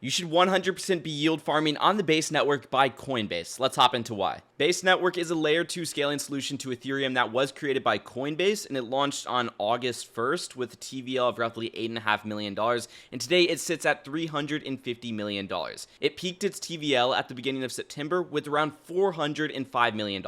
You should 100% be yield farming on the Base network by Coinbase. Let's hop into why. Base network is a layer 2 scaling solution to Ethereum that was created by Coinbase, and it launched on August 1st with a TVL of roughly $8.5 million, and today it sits at $350 million. It peaked its TVL at the beginning of September with around $405 million.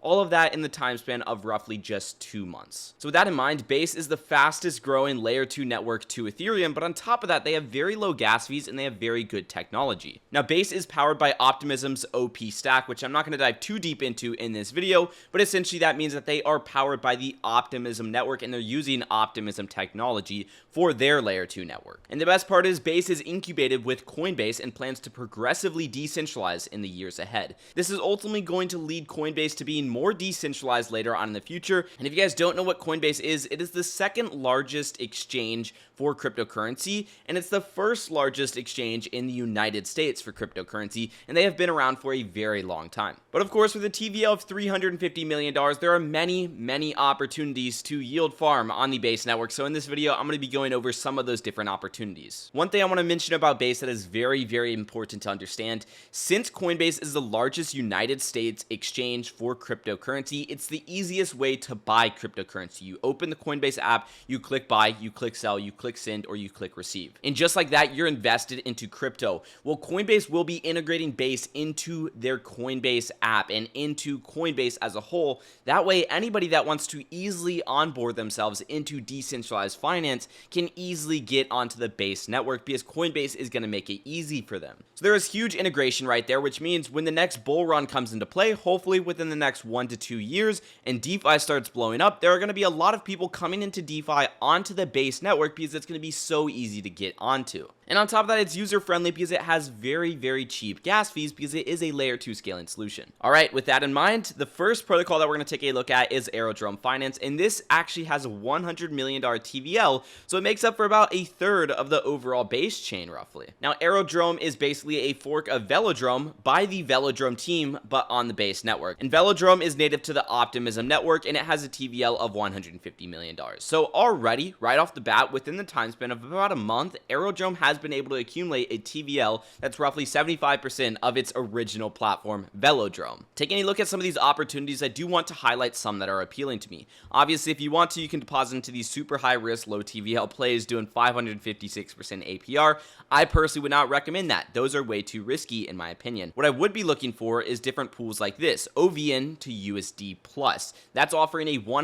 All of that in the time span of roughly just 2 months. So with that in mind, Base is the fastest growing layer 2 network to Ethereum, but on top of that, they have very low gas fees and they have very good technology. Now, Base is powered by Optimism's OP stack, which I'm not going to dive too deep into in this video, but essentially that means that they are powered by the Optimism network and they're using Optimism technology for their layer 2 network. And the best part is Base is incubated with Coinbase and plans to progressively decentralize in the years ahead. This is ultimately going to lead Coinbase to being more decentralized later on in the future. And if you guys don't know what Coinbase is, it is the second largest exchange for cryptocurrency, and it's the first largest exchange in the United States for cryptocurrency, and they have been around for a very long time. But of course, with a TVL of $350 million, there are many opportunities to yield farm on the Base network. So in this video, I'm going to be going over some of those different opportunities. One thing I want to mention about Base that is very important to understand, since Coinbase is the largest United States exchange for cryptocurrency, it's the easiest way to buy cryptocurrency. You open the Coinbase app, you click buy, you click sell, you click send, or you click receive. And just like that, you're invested into crypto. Well, Coinbase will be integrating Base into their Coinbase app and into Coinbase as a whole. That way, anybody that wants to easily onboard themselves into decentralized finance can easily get onto the Base network because Coinbase is going to make it easy for them. So there is huge integration right there, which means when the next bull run comes into play, hopefully within the next 1 to 2 years, and DeFi starts blowing up, there are going to be a lot of people coming into DeFi onto the Base network because it's going to be so easy to get onto. And on top of that, it's user friendly because it has very cheap gas fees because it is a layer 2 scaling solution. All right, with that in mind, the first protocol that we're going to take a look at is Aerodrome Finance, and this actually has a $100 million TVL, so it makes up for about a third of the overall Base chain roughly. Now, Aerodrome is basically a fork of Velodrome by the Velodrome team, but on the Base network. And Velodrome is native to the Optimism network, and it has a TVL of $150 million. So already, right off the bat, within the time span of about a month, Aerodrome has been able to accumulate a TVL that's roughly 75% of its original platform, Velodrome. Taking a look at some of these opportunities, I do want to highlight some that are appealing to me. Obviously, if you want to, you can deposit into these super high risk, low TVL plays doing 556% APR. I personally would not recommend that. Those are way too risky in my opinion. What I would be looking for is different pools like this, OVN to USD Plus. That's offering a 100%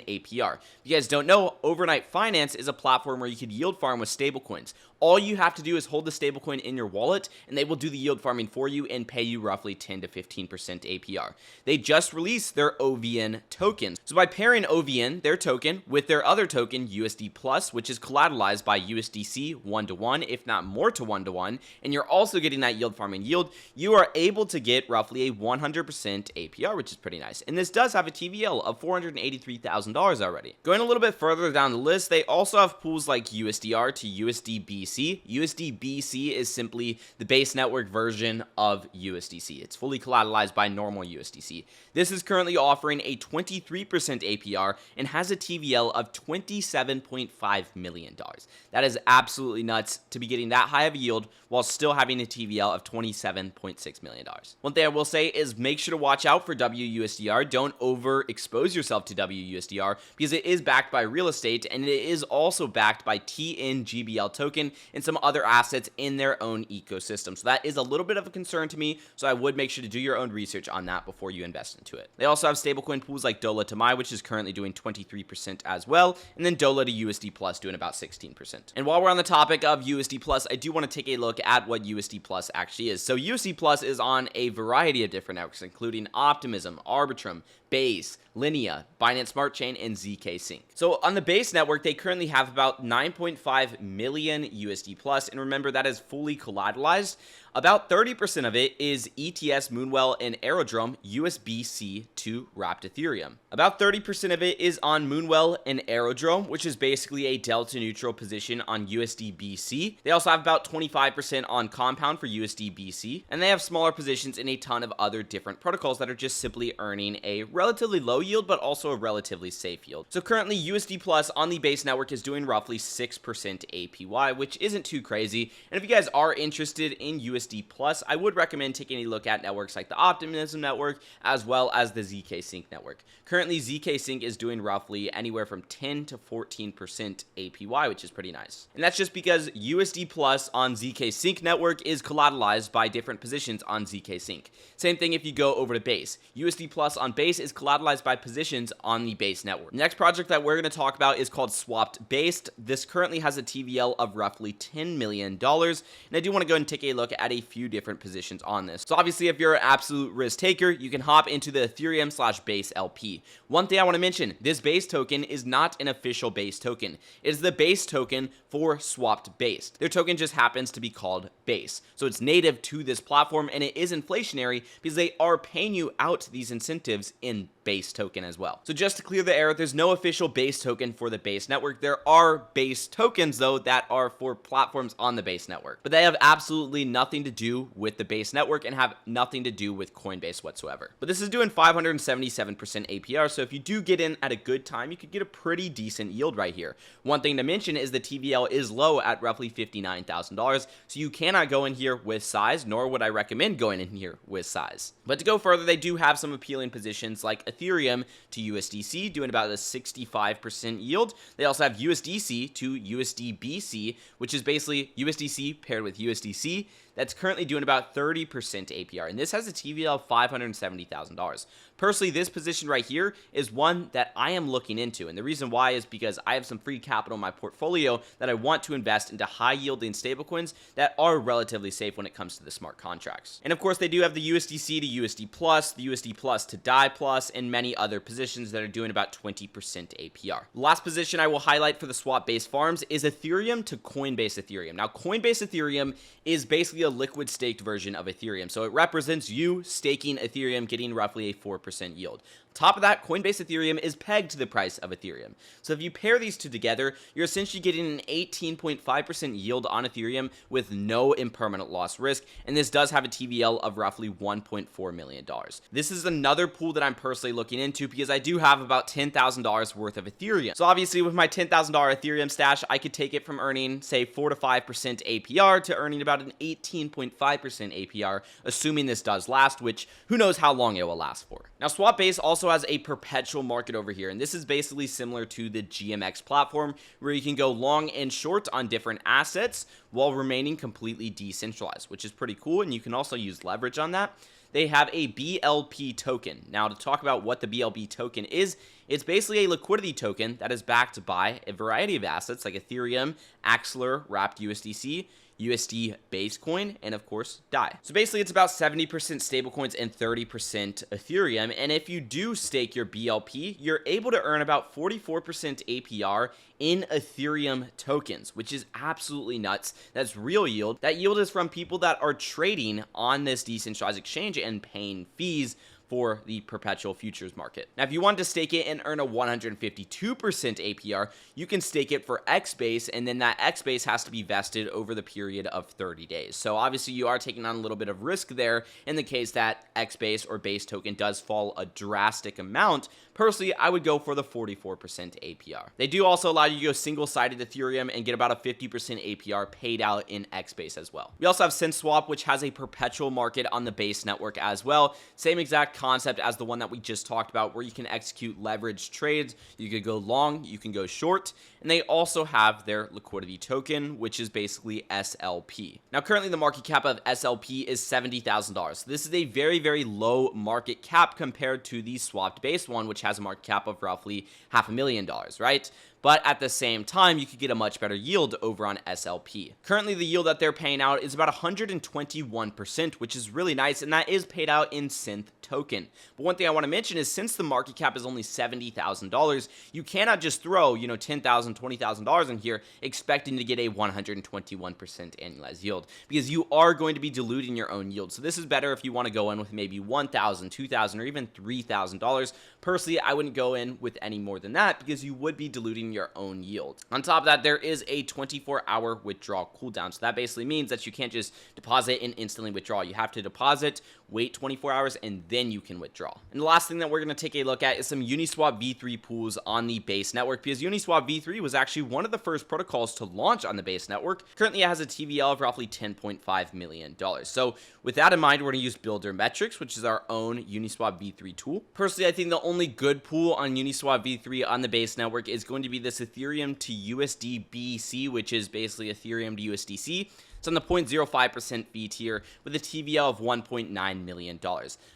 APR. If you guys don't know, Overnight Finance is a platform where you could yield farm with stablecoins. All you have to do is hold the stablecoin in your wallet, and they will do the yield farming for you and pay you roughly 10 to 15% APR. They just released their OVN tokens. So by pairing OVN, their token, with their other token, USD Plus, which is collateralized by USDC 1-to-1, if not more to 1-to-1, and you're also getting that yield farming yield, you are able to get roughly a 100% APR, which is pretty nice. And this does have a TVL of $483,000 already. Going a little bit further down the list, they also have pools like USDR to USDBC. USDBC is simply the Base network version of USDC. It's fully collateralized by normal USDC. This is currently offering a 23% APR and has a TVL of $27.5 million. That is absolutely nuts to be getting that high of a yield while still having a TVL of $27.6 million. One thing I will say is make sure to watch out for WUSDR. Don't overexpose yourself to WUSDR because it is backed by real estate and it is also backed by TNGBL token and some other assets in their own ecosystem. So that is a little bit of a concern to me. So I would make sure to do your own research on that before you invest into it. They also have stablecoin pools like DOLA to MAI, which is currently doing 23% as well. And then DOLA to USD Plus doing about 16%. And while we're on the topic of USD Plus, I do want to take a look at what USD Plus actually is. So USD Plus is on a variety of different networks, including Optimism, Arbitrum, Base, Linea, Binance Smart Chain, and ZK Sync. So on the Base network, they currently have about 9.5 million USD Plus, and remember that is fully collateralized. About 30% of it is ETS, Moonwell, and Aerodrome USBC to wrapped Ethereum. About 30% of it is on Moonwell and Aerodrome, which is basically a delta neutral position on USDBC. They also have about 25% on Compound for USDBC, and they have smaller positions in a ton of other different protocols that are just simply earning a relatively low yield, but also a relatively safe yield. So currently USD Plus on the Base network is doing roughly 6% APY, which isn't too crazy. And if you guys are interested in USD Plus, I would recommend taking a look at networks like the Optimism Network as well as the ZK Sync network. Currently, ZK Sync is doing roughly anywhere from 10 to 14% APY, which is pretty nice. And that's just because USD Plus on ZK Sync network is collateralized by different positions on ZK Sync. Same thing if you go over to Base. USD Plus on Base is collateralized by positions on the Base network. The next project that we're going to talk about is called Swapped Based. This currently has a TVL of roughly $10 million. And I do want to go and take a look at a few different positions on this. So obviously, if you're an absolute risk taker, you can hop into the Ethereum/Base LP. One thing I want to mention, this Base token is not an official Base token. It is the Base token for Swapped Based. Their token just happens to be called Base. So it's native to this platform, and it is inflationary because they are paying you out these incentives in Base token as well. So just to clear the air, there's no official Base token for the Base network. There are Base tokens, though, that are for platforms on the Base network, but they have absolutely nothing to do with the Base network and have nothing to do with Coinbase whatsoever. But this is doing 577% APR, so if you do get in at a good time, you could get a pretty decent yield right here. One thing to mention is the TVL is low at roughly $59,000, so you cannot go in here with size, nor would I recommend going in here with size. But to go further, they do have some appealing positions like Ethereum to USDC, doing about a 65% yield. They also have USDC to USDBC, which is basically USDC paired with USDC. That's currently doing about 30% APR, and this has a TVL of $570,000. Personally, this position right here is one that I am looking into, and the reason why is because I have some free capital in my portfolio that I want to invest into high-yielding stablecoins that are relatively safe when it comes to the smart contracts. And of course, they do have the USDC to USD Plus, the USD Plus to DAI Plus, and many other positions that are doing about 20% APR. The last position I will highlight for the swap-based farms is Ethereum to Coinbase Ethereum. Now, Coinbase Ethereum is basically a liquid staked version of Ethereum, so it represents you staking Ethereum, getting roughly a 4% yield. Top of that, Coinbase Ethereum is pegged to the price of Ethereum. So if you pair these two together, you're essentially getting an 18.5% yield on Ethereum with no impermanent loss risk, and this does have a TVL of roughly $1.4 million. This is another pool that I'm personally looking into because I do have about $10,000 worth of Ethereum. So obviously with my $10,000 Ethereum stash, I could take it from earning, say, 4 to 5% APR to earning about an 18.5% APR, assuming this does last, which who knows how long it will last for. Now, Swapbase also has a perpetual market over here, and this is basically similar to the GMX platform where you can go long and short on different assets while remaining completely decentralized, which is pretty cool, and you can also use leverage on that. They have a BLP token. Now, to talk about what the BLP token is, it's basically a liquidity token that is backed by a variety of assets like Ethereum, Axelar, Wrapped USDC, USD Basecoin, and of course, DAI. So basically, it's about 70% stablecoins and 30% Ethereum. And if you do stake your BLP, you're able to earn about 44% APR in Ethereum tokens, which is absolutely nuts. That's real yield. That yield is from people that are trading on this decentralized exchange and paying fees for the perpetual futures market. Now, if you want to stake it and earn a 152% APR, you can stake it for XBase, and then that XBase has to be vested over the period of 30 days. So obviously you are taking on a little bit of risk there in the case that XBase or base token does fall a drastic amount. Personally, I would go for the 44% APR. They do also allow you to go single-sided Ethereum and get about a 50% APR paid out in XBase as well. We also have SynSwap, which has a perpetual market on the Base network as well. Same exact concept as the one that we just talked about, where you can execute leveraged trades. You could go long, you can go short, and they also have their liquidity token, which is basically SLP. Now, currently the market cap of SLP is $70,000. This is a very, very low market cap compared to the swapped base one, which has a market cap of roughly $500,000, right? But at the same time, you could get a much better yield over on SLP. Currently, the yield that they're paying out is about 121%, which is really nice, and that is paid out in Synth token. But one thing I want to mention is since the market cap is only $70,000, you cannot just throw, $10,000, $20,000 in here expecting to get a 121% annualized yield, because you are going to be diluting your own yield. So this is better if you want to go in with maybe $1,000, $2,000, or even $3,000. Personally, I wouldn't go in with any more than that because you would be diluting keeping your own yield. On top of that, there is a 24-hour withdrawal cooldown. So that basically means that you can't just deposit and instantly withdraw. You have to deposit, wait 24 hours, and then you can withdraw. And the last thing that we're going to take a look at is some Uniswap V3 pools on the Base network, because Uniswap V3 was actually one of the first protocols to launch on the Base network. Currently, it has a TVL of roughly $10.5 million. So with that in mind, we're going to use Builder Metrics, which is our own Uniswap V3 tool. Personally, I think the only good pool on Uniswap V3 on the Base network is going to be this Ethereum to USD BC, which is basically Ethereum to USDC. It's on the 0.05% fee tier with a TVL of $1.9 million.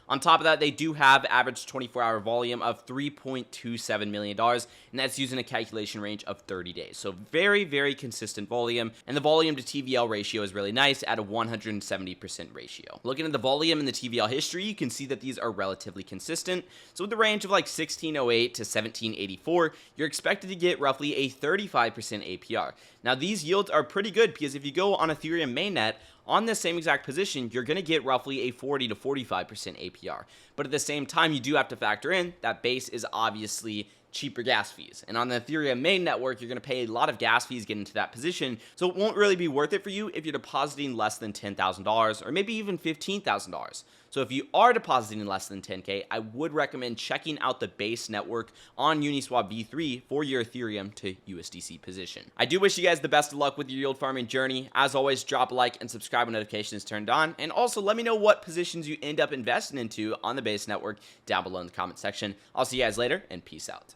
On top of that, they do have average 24-hour volume of $3.27 million, and that's using a calculation range of 30 days. So very, very consistent volume, and the volume to TVL ratio is really nice at a 170% ratio. Looking at the volume and the TVL history, you can see that these are relatively consistent. So with the range of like 1608 to 1784, you're expected to get roughly a 35% APR. Now, these yields are pretty good because if you go on Ethereum mainnet, on the same exact position, you're going to get roughly a 40 to 45% APR. But at the same time, you do have to factor in that Base is obviously cheaper gas fees. And on the Ethereum main network, you're going to pay a lot of gas fees getting into that position. So it won't really be worth it for you if you're depositing less than $10,000 or maybe even $15,000. So if you are depositing less than 10K, I would recommend checking out the Base network on Uniswap V3 for your Ethereum to USDC position. I do wish you guys the best of luck with your yield farming journey. As always, drop a like and subscribe when notifications turned on. And also let me know what positions you end up investing into on the Base network down below in the comment section. I'll see you guys later, and peace out.